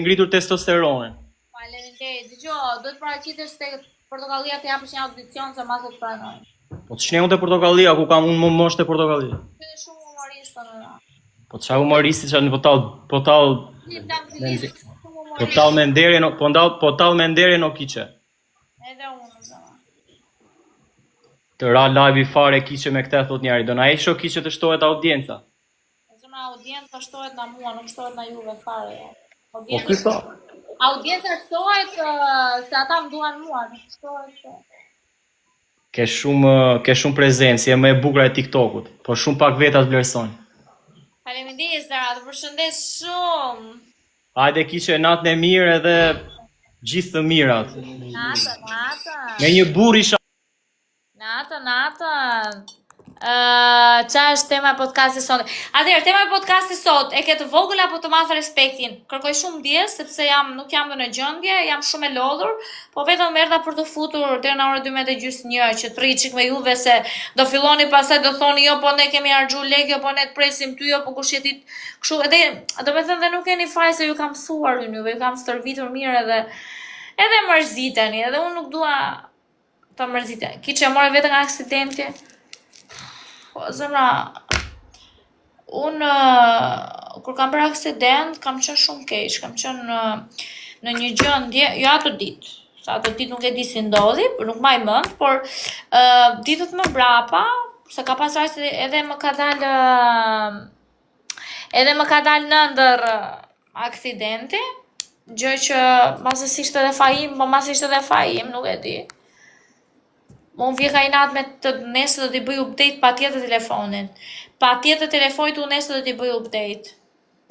ngritur testosteronin. Faleminderit. Dgjoj, do të paraqitesh tek portokallia të japësh një audicion se mas e të pranoj. Po të shneu te portokallia ku kam unë më mosh te portokallia. Ti je shumë humorist në. Po çfarë humoristi çan po tall me nderjen, po tall me nderjen o kiçe. Edhe unë zëma. Të ra live i fare kiçe me këtë thot njëri, do na heqë kiçe të shtohet audienca. Zëma audienca shtohet na mua, nuk shtohet na juve fare. Po ky tha. Audienca shtohet se ata më duan mua, nuk shtohet se. Ke shumë prezencë, je më e bukur e TikTokut, po shumë pak veta të vlerësojnë. Faleminderit Zara, të përshëndes shumë. Hajde kiçe natën e mirë edhe gjithë të mirat. Natën. Me një burr isha. Natën. Qa është tema e podcastit sot? Atëherë, tema e podcastit sot e ke të vogël apo të madh respektin? Kërkoj shumë ndjes sepse nuk jam në gjendje, jam shumë e lodhur, po vetëm erdha për të futur deri në orën 12:30 që të rri çik me juve se do filloni pastaj do thoni jo po ne kemi harxhu lekë, jo po ne të presim ty, jo po kush je ti. Kështu edhe do të thënë dhe nuk keni faj se ju kam mësuar unë, ju kam stërvitur mirë edhe mërziteni, edhe unë nuk dua ta mërziteni. Kiçë morë vetëm nga aksidenti. Po, zemra, unë, kur kam bërë aksident, kam qenë shumë keq, kam qenë në një gjendje, jo atë ditë, sa atë ditë nuk e di si ndodhi, nuk maj mend, por ditët më brapa, se ka pas raste edhe më ka dalë në ndër aksidenti, gjë që masës ishte edhe fajim, po masë ishte edhe fajim, nuk e di. Unë vje ka i natë me të nesë do t'i bëj update pa tjetë telefonin. Pa tjetë telefonit unë nesë do t'i bëj update.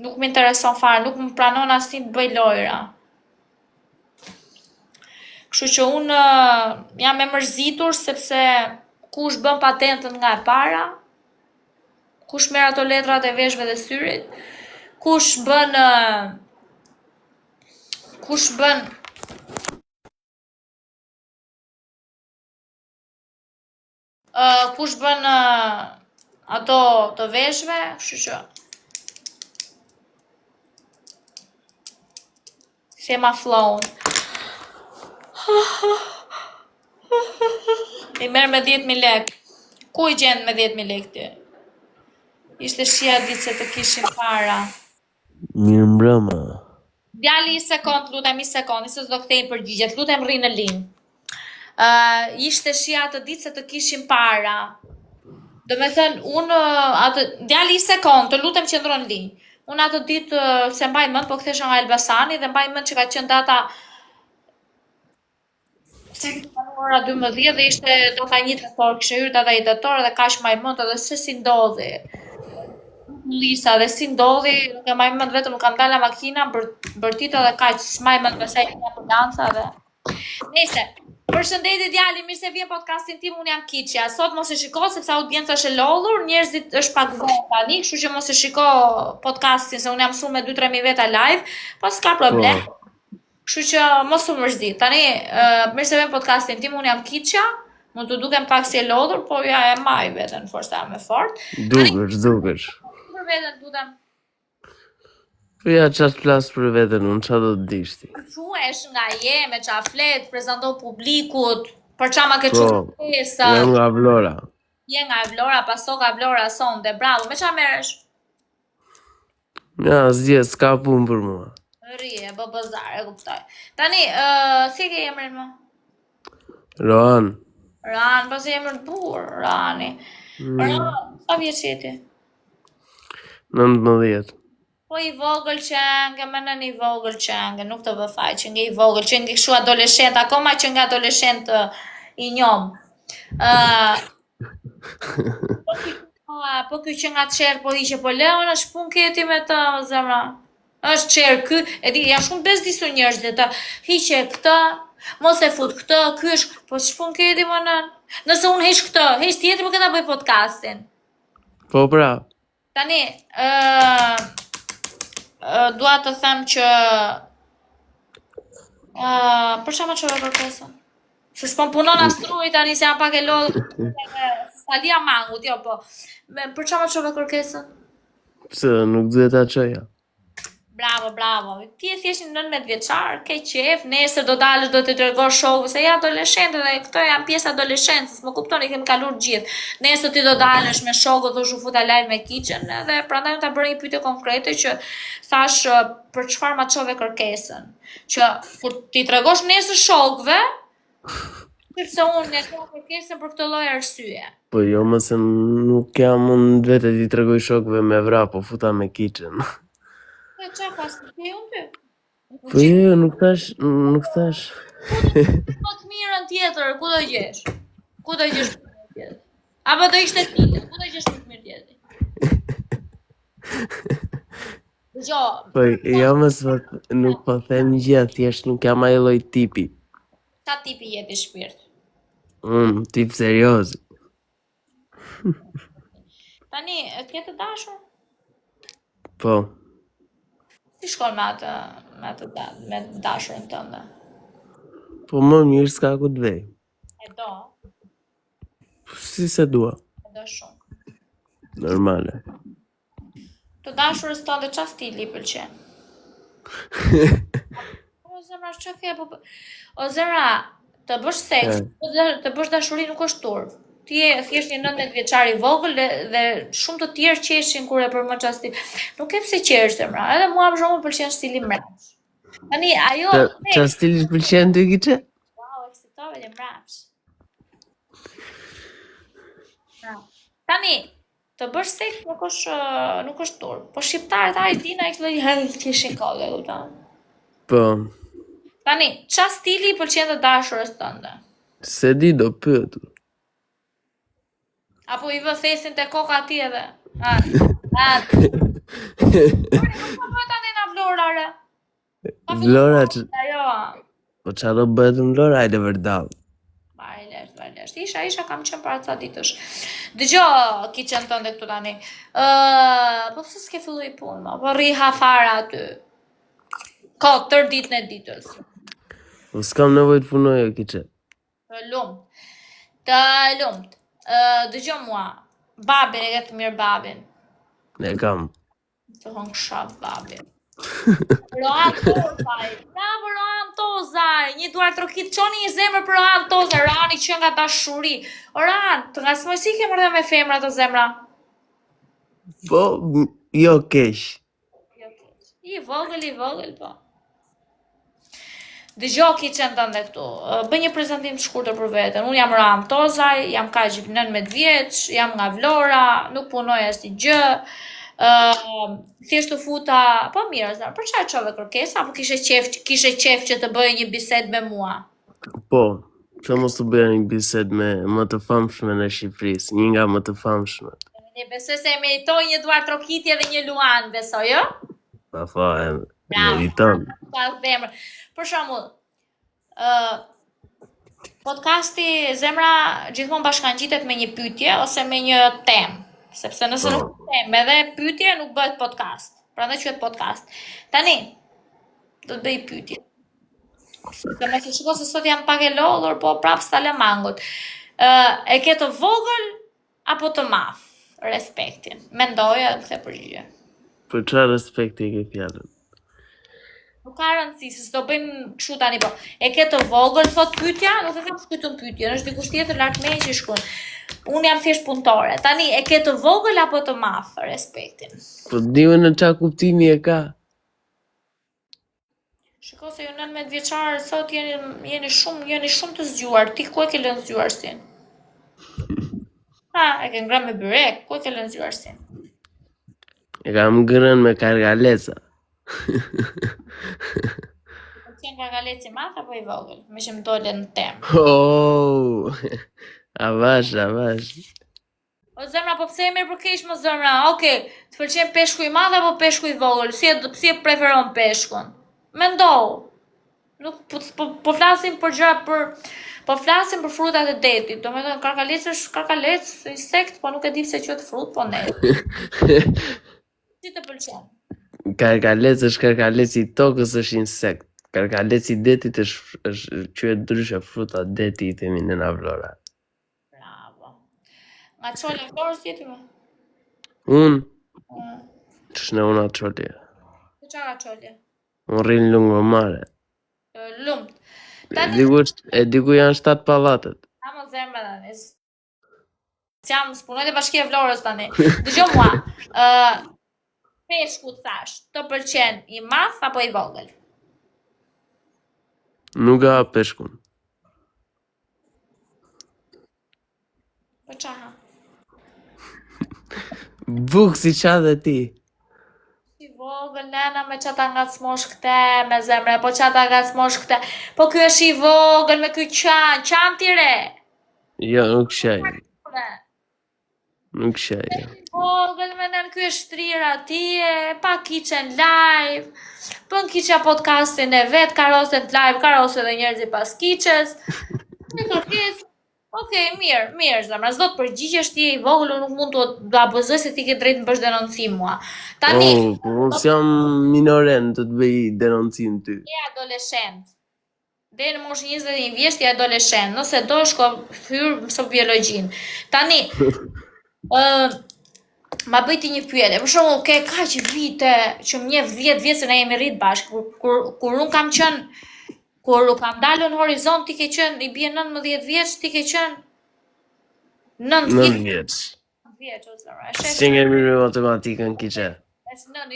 Nuk më intereson fare, nuk më pranon asnjë të bëj lojra. Kështu që unë jam e mërzitur sepse kush bën patentën nga e para, kush merr ato letrat e veshëve dhe syrit, kush bën ato të veshëve, kështu që si e ma flown. I merr me 10.000 lekë. Ku i gjend me 10.000 lekë ti? Ishte shia ditë se të kishim para. Mirë mbrëma. Djali një sekond, lutem një sekond, se s'do kthej përgjigjet, lutem rri në linjë. Ishte shia atë ditë se të kishim para. Do me thënë, djali një sekond, të lutem qëndron në linjë. Unë atë ditë se mbaj mend, po kthesha nga Elbasani dhe mbaj mend që ka qenë data ora 12 dhe ishte data 1 tetor, kishte hyrë data 1 tetor dhe kaq mbaj mend edhe se si ndodhi. Lisa dhe si ndodhi, nuk e mbaj mend, vetëm kam dalë makina, bërtita dhe kaq, s'mbaj mend pse ishte ambulanca dhe. Nëse përshëndetje djali, mirë se vjen podcastin tim, unë jam Kiçja. Sot mos e shiko sepse audienca është e lodhur, njerëzit është pak vonë tani, kështu që mos e shiko podcastin se unë jam mësuar me 2-3 veta live, po s'ka problem. Kështu që mos u mërzit. Tani mirë se vjen podcastin tim, unë jam Kiçja. Mund të dukem pak si e lodhur, po ja e maj veten, forse jam e fort. Dukesh. Për veten lutem. Po ja çfarë flas për veten, unë çfarë do të dish ti? Quhesh nga je me çfarë flet, prezanto publikut, për çama ke çuar pesa. Jam nga Vlora. Je nga Vlora, paso nga Vlora sonde, bravo. Me çfarë merresh? Ja, s'dje, s'ka punë për mua. Rrie, bë bazar, e kuptoj. Tani, si ke emrin më? Rohan. Ran, pasi emër të bukur, Rani. Ran, sa vjeç je ti? 19. Po i vogël qengë, më në një vogël qengë, nuk të vë faj që nga i vogël, që nga kështu adoleshent, akoma që nga adoleshent i njom. Po ky që nga qerë po hiqe, po Leon është pun keti me të zemra. është qerë ky, e di, janë shumë bezdisu njerëzit të hiqe këtë, mos e fut këtë, ky është, po shpun keti më nën. Nëse unë heq këtë, heq tjetër më këta bëj podcastin. Po pra. Tani, dua të them që për çfarë më çove kërkesën? Se s'pon punon as truj tani se jam pak e lodhur. Stalia mangut, jo po. Për çfarë më çove kërkesën? Pse nuk duhet ta çoja? Bravo, bravo. Ti je thjesht një 19 vjeçar, ke qef, nesër do dalësh do të tregosh shokëve se ja adoleshente dhe këto janë pjesë adoleshencës, më kuptoni, kemi kaluar gjithë. Nesër ti do dalësh me shokët, thosh u futa live me kitchen dhe prandaj unë ta bëra një pyetje konkrete që thash për çfarë ma çove kërkesën. Që kur ti tregosh nesër shokëve, sepse unë e kam kërkesën për këtë lloj arsye. Po jo, mëse nuk jam unë vetë ti tregoj shokëve me vra, po futa me kitchen. Po çfarë pas ti unë ty? Po jo, nuk thash. Më të mirën tjetër, ku do gjesh? Ku do gjesh më të mirën tjetër? Apo do ishte tjetër, ku do gjesh më të mirë tjetër? Dëgjoj, Po jo, mëse nuk po them gjë, thjesht nuk jam ai lloj tipi. çfarë tipi je ti shpirt? Tip serioz. Tani, ke të dashur? Po, Si shkon me dashurin tënde? po më mirë s'ka ku të vej. E do? Si se dua, E do shumë. normale. Të dashurës tënde çfarë stili i pëlqen? O zemra, çfarë ke po? O zemra, të bësh seks, të bësh dashuri nuk është turp. Ti je thjesht një 19 vjeçar i vogël dhe shumë të tjerë qeshin kur e përmend çast stil. Nuk e pse qesh zemra, edhe mua për shembull pëlqen stili mbrapsh. Tani ajo Çfarë stili pëlqen ty kiçe? wow, eksitove dhe mbrapsh. Tani, të bësh seks nuk është turp, po shqiptarët ai dinë ai këtë qeshin kollë, kupton? Po, Tani, çfarë stili i pëlqen të dashurës tënde? se di do pyetur. Apo i vë thesin te koka ati edhe. Po tani na Vlora re. Vlora që... Ajo. Po qa do bëhet në Vlora, ajde vërdall. Vajlesht. Isha kam qenë para ca ditësh. Dëgjo, ki qenë tënde këtu tani. Po pse s'ke fillu i punë, ma? Po rri hafara aty. Ka tër ditën e ditës. Po s'kam nevojë të punoj o kiçe. Të lumt. Dëgjo mua. Babin e ke të mirë babin. Ne kam. Të hëngë shaf babin. Rohan Tozaj, bravo Rohan Tozaj, një duar trokit, qoni një zemër për Rohan Tozaj, Rohan i që nga dashuri. Rohan, të nga smoj si ke mërë me femra të zemra? Po, jo keq. I vogël, po. Dëgjo ki qenë tënde këtu, bëj një prezantim të shkurtër për veten. Unë jam Rohan Tozaj, jam kaq 19 vjeç, jam nga Vlora, nuk punoj asnjë gjë. Thjesht të futa, po mirë, zërë, për çfarë çove kërkesa, apo kishe qef që të bëj një bisedë me mua? Po, që mos të bëja një bisedë me më të famshme në Shqipërisë, një nga më të famshme. Ne besoj se meritoj një duar trokitje dhe një luan, besoj, jo? Pa fa, meriton. Pa zemrë. Për shembull, podcasti zemra gjithmonë bashkangjitet me një pyetje ose me një temë. Sepse nëse nuk temë edhe pyetje nuk bëhet podcast. Prandaj quhet podcast. Tani do të bëj pyetje. Sepse më shikoj se sot jam pak e lodhur, po prap stale mangut. E ke të vogël apo të madh? Respektin. Mendoja këtë përgjigje. Për çfarë respekti ke fjalën? Nuk ka rëndësi, se s'do bëjmë kështu tani po. E ke të vogël, thot pyetja, nuk e kam shkruar pyetjen, është dikush tjetër lart me që shkruan. Unë jam thjesht punëtore. Tani e ke të vogël apo të madh respektin? Po diu në çfarë kuptimi e ka? Shiko se ju 19 vjeçar sot jeni shumë të zgjuar. Ti ku e ke lënë zgjuarsin? E ke ngrënë me byrek, ku e ke lënë zgjuarsin? E kam ngrënë me kargaleca. Qenë kargaleci madh apo i vogël? Me që më dole në temë. Oh, avash. O zemra, po pse e merr për keq më zemra? Okej, të pëlqen peshku i madh apo peshku i vogël? Si e preferon peshkun? Mendo. Nuk po flasim për gjëra po flasim për frutat e detit. Domethënë karkaleci është karkalec, insekt, po nuk e di pse quhet frut, po ne. Si të pëlqen? Karkalec është karkaleci i tokës, është insekt. Karkaleci i detit është quhet ndryshe fruta deti i themi në Vlora. Bravo. Nga çole Vlorës jeti më? Unë? Ç'në unë atë çole. Qa ka qolje? Unë rrinë lungë më mare. Lumt. E diku janë 7 pallatet. Ta më zemre tani. Jam spunoj dhe bashkia e Vlorës tani. Dëgjoj mua. Peshku thash, të pëlqen i madh apo i vogël? Nuk ka peshkun. Po çaha. Buk si qa dhe ti. I vogël, nena, me qa ta ngacmosh këte, me zemre, po qa ta ngacmosh këte. Po ky është i vogël me ky qan tire. Jo, nuk shaj. Nuk shaj. Vogël me nën ky është shtrira atje, pa kitchen live, pën kiqja podcastin e vet, karoset live, karoset dhe njerëzi pas kiqes. Në kërkes, okej, mirë, zemra, s'do të përgjigjesh ti i vogël, nuk mund të abuzoj se ti ke drejt në bësh denoncim mua. Tani, Unë s'jam minoren të të bëj denoncim ty. je adoleshent. Deri në moshë 21 vjeç ti adoleshent. Nëse do shko hyr mëso biologjin. Tani, ma bëjti një pyetje. Për shembull, ke kaq vite që më njeh 10 vjet se ne jemi rrit bashkë. Kur un kam qenë kur u kam dalë në horizont ti ke qenë i bie 19 vjeç, ti ke qenë 9 vjeç. Vjeç o zëra. Si nge mirë me matematikën kiqe.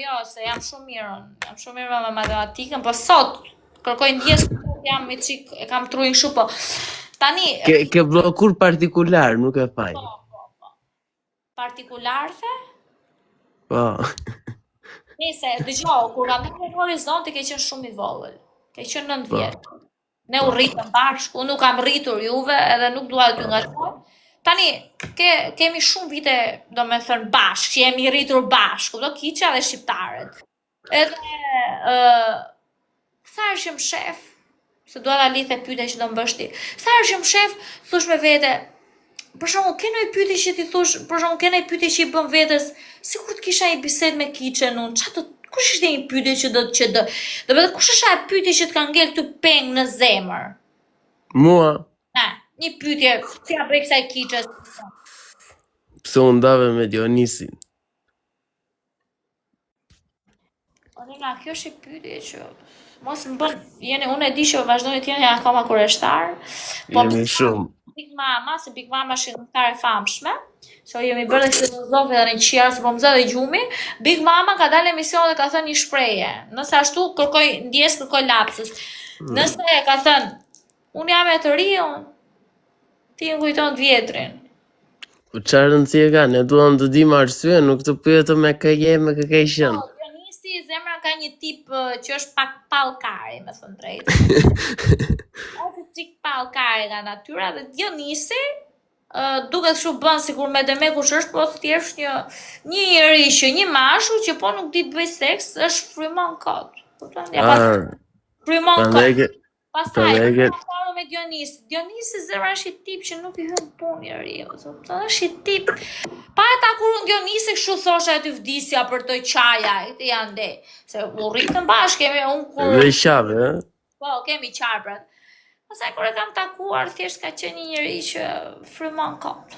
Jo, se jam shumë mirë. Jam shumë mirë me matematikën, po sot kërkoj ndjes jam me çik e kam truin kështu po. Tani ke blokur partikular, nuk e faj. Partikular the? Po. Nëse dëgjoj, kur kam dalë në horizont ke qenë shumë i vogël. Ke qenë 9 vjeç. Ne u rritëm bashkë, unë nuk kam rritur juve edhe nuk dua t'ju ngarkoj. Tani, kemi shumë vite, do me thënë, bashkë, që jemi rritur bashkë, do kiqja dhe shqiptarët. Edhe, sa është jem shef, se dua ta lidhe pyetja që do më bësh ti. Sa është jem shef, thush me vete, për shembull, ke ndonjë pyetje që ti thosh, për shembull, ke ndonjë pyetje që i bën vetes, sikur të kisha një bisedë me kiçen unë, kush është një pyetje që do të thotë, kush është ajo pyetje që të ka ngel këtu peng në zemër? Mua? Një pyetje, si ja bëj kësaj kiçes? Pse u ndave me Dionisin? Nga kjo është pyetje që mos më bën, unë e di që vazhdoni të jeni akoma kureshtar. Jemi shumë. Big Mama është këngëtare e famshme, që jemi bërë dhe filozofe dhe në qia, se po më zë dhe gjumi. Big Mama ka dalë emision dhe ka thënë një shpreje. Nëse ashtu kërkoj lapsus. Nëse ka thënë, unë jam e të rion, ti në kujton të vjetrin. Po çfarë rëndësi e ka? Ne duam të dim arsye, nuk të pyetëm me kë je, me kë ke qenë. Dionisi zemra ka një tip që është pak pallkari, me thënë drejtë. Ose çik pallkari nga natyra dhe Dionisi duket kështu bën sikur me Demeku që është, po thjesht një njeri që një mashull që po nuk di të bëj seks, është frymon kot. Kupton? Frymon kot. Pastaj me Dionisi. Dionisi zëra është i tip që nuk i hyn punë njeriu. Është i tip. Pa e takur unë Dionisi kështu thosha aty vdisja për të qaja, këtë janë de. Se u rritëm bashkë, kemi unë kur... Dhe qave, e? Po, kemi qarprat. Pastaj kur e kam takuar, thjesht ka qenë një njeri që frymon kot.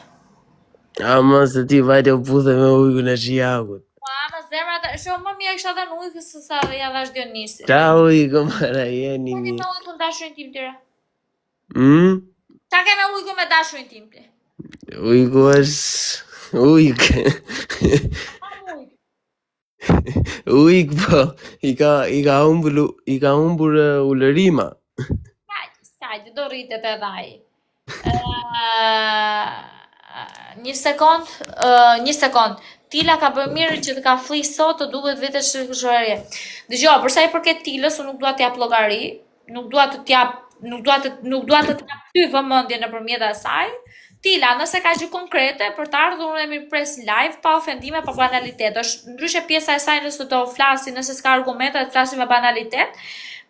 Ama se ti vajte u puthe me ujkun e qiakut. Ama zemra, shumë më mja kisha dhe në ujkë se sa dhe ja dhash Dionisi. Qa ujkë, mara, jeni Qa mi. ke me ujkë në dashurin tim tira? Qa ke me ujkë me dashurin tim tira? Ujku është... ujkë. Ujkë, po, i ka humbur ullërima. Skajtë, do rritet edhe ai. Një sekond. Tila ka bërë mirë që të ka fli sot të duket vete shërje. Dëgjoj, përsa i përket Tilës, unë nuk dua t'jap llogari, nuk dua të t'jap ty vëmendje nëpërmjet asaj. Tila, nëse ka gjë konkrete për të ardhur unë e mirë pres live, pa ofendime, pa banalitet. Është ndryshe pjesa e saj nëse do flasi, nëse s'ka argumente, të flasi me banalitet.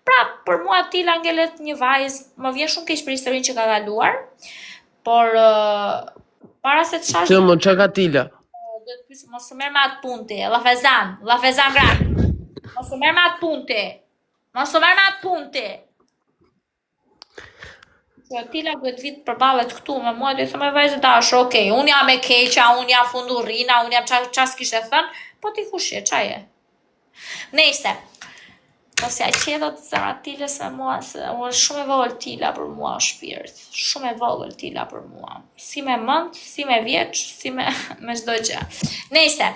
Pra, për mua Tila ngelet një vajzë, më vjen shumë keq për historinë që ka kaluar, por para se të shash... Që më që ka Tila? Mos të merë me atë punti, lafezan gratë. Mos të merë me atë punti. Që Tila këtë vit përballet këtu me mua, dhe thëmë e vajzë dashë, okej, unë jam e keqa, unë jam fundurrina, unë jam qas kishte thënë, po ti kush je, qa je? Nejse. Po si a qedhët Zaratiles me mua, se unë shumë e vogël Tila për mua shpirt. Shumë e vogël Tila për mua. Si me mënd, si me vjeç, si me me çdo gjë. Nejse.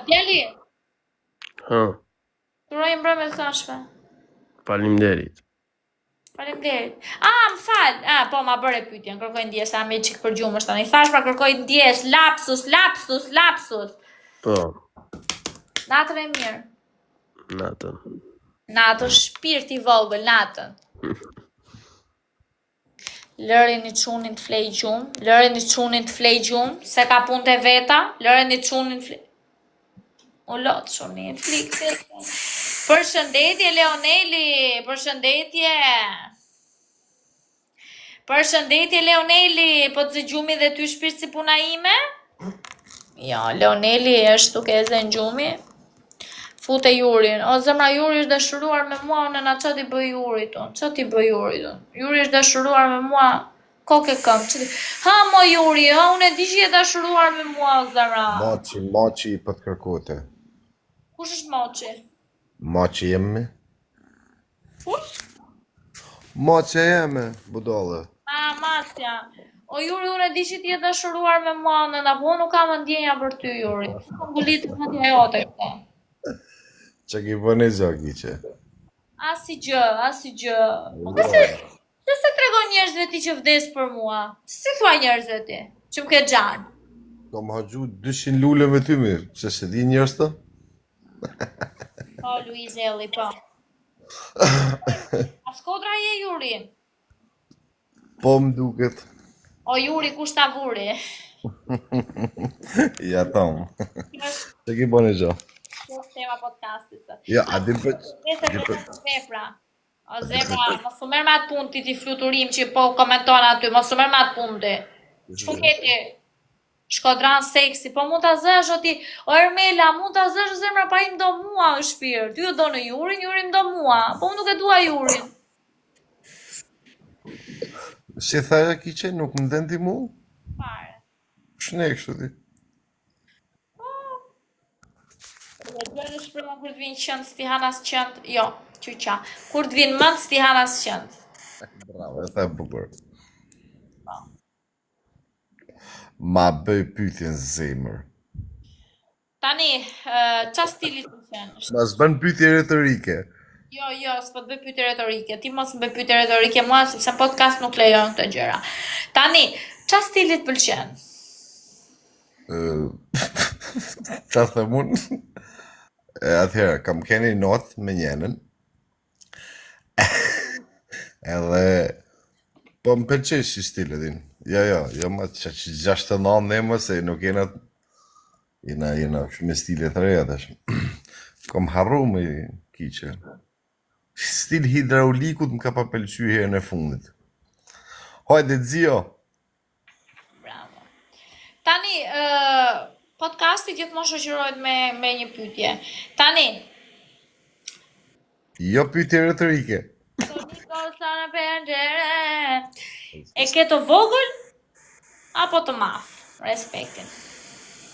Djali, Ha, uroj mbrëmje të këndshme. faleminderit. Faleminderit. Më fal. Po ma bëre pyetjen, kërkoj ndjes, a më çik për gjumësh tani. Thash pra kërkoj ndjes, lapsus. Po, Natën e mirë. natën. Natën shpirt i vogël, natën. Lërin i çunin të flej gjum, se ka punë të veta, lërin i çunin flej. U lot çunin, flik. Përshëndetje Leoneli, përshëndetje. Përshëndetje Leoneli, po të gjumi dhe ty shpirt si puna ime? Jo, Leoneli është duke e zën gjumi. Fute Jurin. O zemra, Juri është dashuruar me mua, unë na çati bëj Jurit unë. Çati bëj Jurit unë. Juri është dashuruar me mua. Kokë këm. Ha mo Juri, unë e di që je dashuruar me mua, o zemra. Moçi për të kërkote. Kush është Moçi? Moçi jemi? Kush? Moçi jemi, budole. Masja. O Juri, unë e di që ti je dashuruar me mua, unë na po nuk kam ndjenja për ty, Juri. Ngulit mendja jote këta. Që ki bëni zogi që? Asgjë. Se se tregon njerëzve ti që vdes për mua? Si thua njerëzve ti? Që më ke gjanë? Kom haqu 200 lule me ty mirë, se se di njerëz të? Po, Luizelli, po. A Shkodra je, Juri? Po më duket. O, Juri, kush ta vuri? Ja tom. Që ki bëni zho? Kjo është tema podcastit. Ja, a di për... Nëse vetëm vepra. O zebra, mos u merr me atë punë ti fluturim që po komenton aty, mos u merr me atë punë ti. Ç'u ke ti? Shkodran seksi, po mund ta zësh o ti. O Ermela, mund ta zësh zemra pa im do mua në shpirt. Ty e do në Jurin, Juri më do mua. Po unë nuk e dua Jurin. Si thaja ki që nuk më den ti mu? Fare. Shne kështu ti. Dhe shprehon kur të vinë qënd sti hanas qënd, jo, qyqa. Kur të vinë mënd sti hanas qënd. Bravo, e tha bukur. Ma bëj pyetjen zemër. Tani, qa stili të qenë? Ma s'bën pyetje retorike. Jo, s'po të bëj pyetje retorike. Ti mos më bëj pyetje retorike mua, sepse podcast nuk lejon këto gjëra. Tani, qa stili të pëlqen? Qa them unë? Atëherë, kam keni not me njenën. Edhe po më pëlqej si stil edhin. Jo ma që 69 ne më se nuk jena shumë stile të reja tash. Kom harru me kiqe. Stil hidraulikut më ka pa pëlqy herën e fundit. Hajde Zio. Bravo. Tani, podcasti gjithmonë shoqërohet me një pyetje. Tani, Jo pyetje retorike. Sa në penxhere. E ke të vogël apo të madh? Respektin.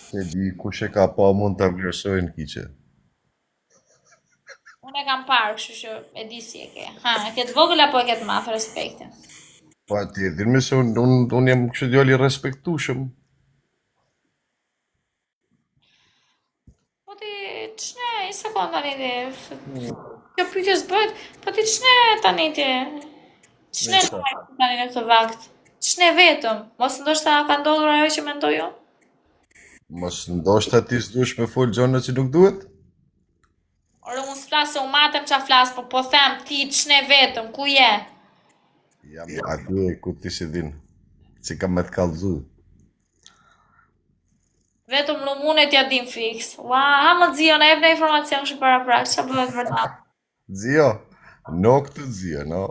Se di kush e ka pa mund ta vlerësojnë kiqe. Unë e kam parë, kështu që e di si e ke. E ke të vogël apo e ke të madh? Respektin. Pa tjetër, me se unë jam kështë djali respektushëm. Po ti, ç'ne, i sekond tani ti. Kjo pyetje s'bëhet, po ti ç'ne tani ti? Ç'ne tani në këtë vakt? Ç'ne vetëm? Mos ndoshta ka ndodhur ajo që mendoj unë? Mos ndoshta ti s'duhesh me fol gjëra që nuk duhet? Ore unë s'flas se u matem qa flas, po them ti ç'ne vetëm, ku je? Jam aty ku ti si din, që kam me të kallëzu. Vetëm lumunet ja din fix. Ha më Zio, na jep në informacion kështu para prak, ç'a bëhet vërtet? Zio, no këtë Zio, no.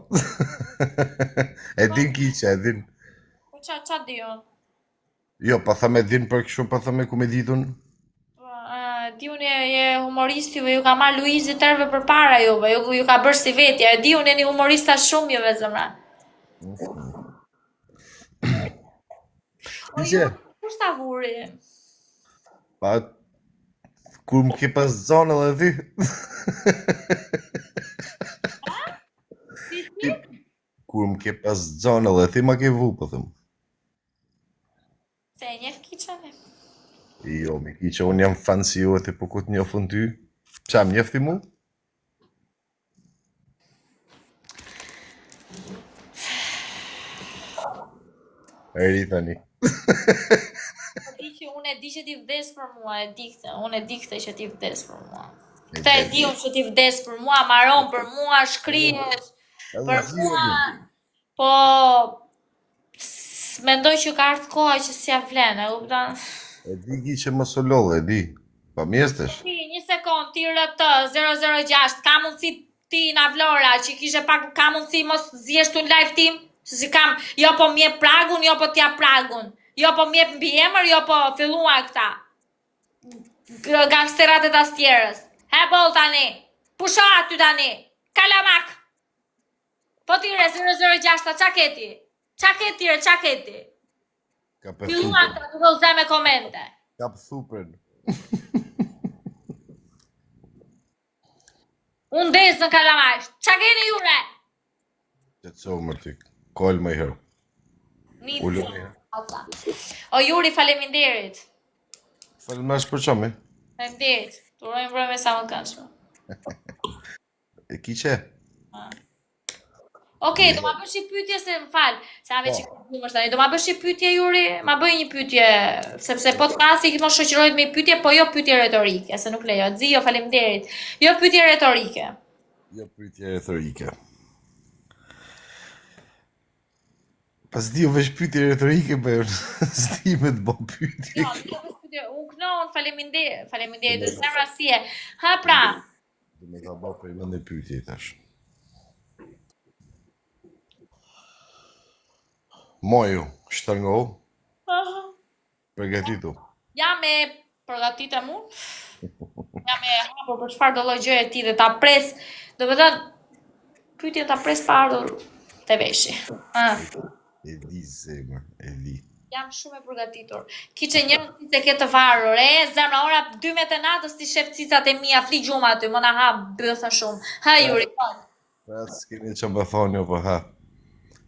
E din kiqe, e din. Po qa di unë? Jo, pa thame din për kështu, pa thame ku me ditun. Di unë je humorist juve, ju ka marrë Luizi tërve për para juve, ju ka bërë si vetja, e di unë jeni humorista shumë juve zemra. Kiqe? Kush ta vuri? Pa, Kur më ke pas zonë edhe ti? Si? Kur më ke pas zonë edhe ti ma ke vu, po thëmë. Se e njeh kiqën e. Jo, mi kiqë, unë jam fan si jo e ti po ku të njofën ty. Qa më njefti mu? E ri tani. Unë e di që ti vdes për mua, unë e di këtë që ti vdes për mua. Këtë e di unë që ti vdes për mua, maron për mua, shkrihesh për mua. Po mendoj që ka ardhur koha që s'ja vlen, e kupton? E di ki që më sololle, e di. Pa mjestesh? Një sekond, ti RT 006, ka mundësi ti na Vlora që kishe pak, ka mundësi mos zjesh tu në live tim? Se si kam, jo po mjep pragun, jo po t'ja pragun. Jo po mjep mbi emër, jo po fillua këta. Gangsterat e tastjerës. He bol tani. Pusha aty tani. Kalamak. Po tire 006, qa keti? Qa keti re, qa keti? Ka për Fillua këta të do zeme komente. Ka për thupren. Unë desë në Kalamak. Qa keni jure? Që të sohë mërtik. Kol më i herë. Ullu më i herë. O Juri, faleminderit. Faleminderit për qëmi. Faleminderit. Të urojmë mbrëmje sa më të këndshme. E ki që? Okej, do ma bësh një pyetje se më fal. Sa veç tani. Do ma bësh një pyetje Juri? Ma bëj një pyetje sepse podcasti më shoqërohet me një pyetje, po jo pyetje retorike, se nuk lejo. Xio, faleminderit. Jo pyetje retorike. Jo pyetje retorike. Pas di o veç pyetje retorike, për s'di me të bo pyetje. Jo, unë kënon, faleminderit, dhe zemra si e. Ha pra. Dhe me ka bo për i mëndë pyetje i tash. Moju, shtarngohu? Përgatitu. Jam e përgatitem unë. Jam e hapur për çfarë do lloj gjëje ti dhe ta pres. Do të thënë pyetjen ta pres pa ardhur te veshi. E di zemër, e di. Jam shumë e përgatitur. Kiçe njërën se ke të varur, zemra ora 12 e natës ti shef cicat e mia, fli gjuma aty, më na ha bëtha shumë. Ha Juri, fal. Pra s'keni që më thoni o po ha.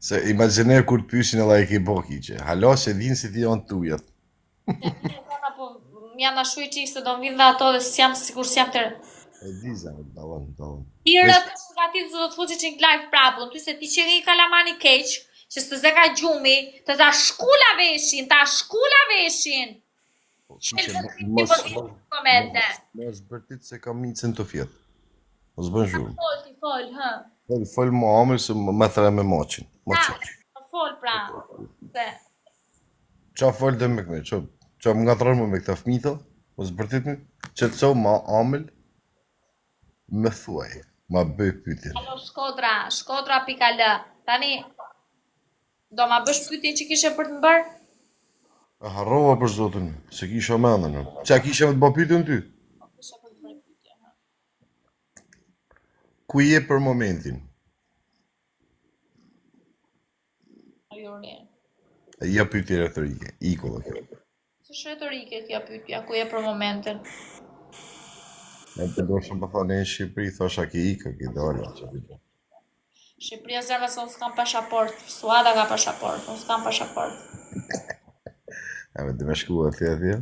Se imagjiner kur të pysin e la e ke bo kiqe. Halo se din si ti janë tujat. Po m'jam na shuj qik se do m'vin dhe ato dhe s'jam sikur s'jam të... E di zemër, dalon. Ti rrët të përgatitur se do të fuqi qik live prapun, ty se ti që i kalamani keq, që s'të zeka gjumi, të ta shkula veshin. Mos bërtit se kam micën të fjetë. Mos bën shumë. Fol, hë. Fol më amër se më thre me moqin. Fol pra. Qa fol dhe me këne, qa më nga të rëmë me këta fmita, mos bërtit me, që të soë ma amël, me thuaj, ma bëj pytje. Alo, Shkodra pikal, tani, do ma bësh pytje që kishe për të më bërë? A harrova për zotin, se kisha mendën. Qa kisha me të bë pytje në ty? Kishe për të bërë pytje, ha. Ku je për momentin? Juri. Ja pytje retorike, iko dhe kjo. Së retorike kjo pytja, ku je për momentin? Ne përdoshëm për thane në Shqipëri, thosha ki ika, ki dole. Shqipëria zemra se unë s'kam pashaport, Suada ka pashaport, unë s'kam pashaport. A me të me shku atje atje?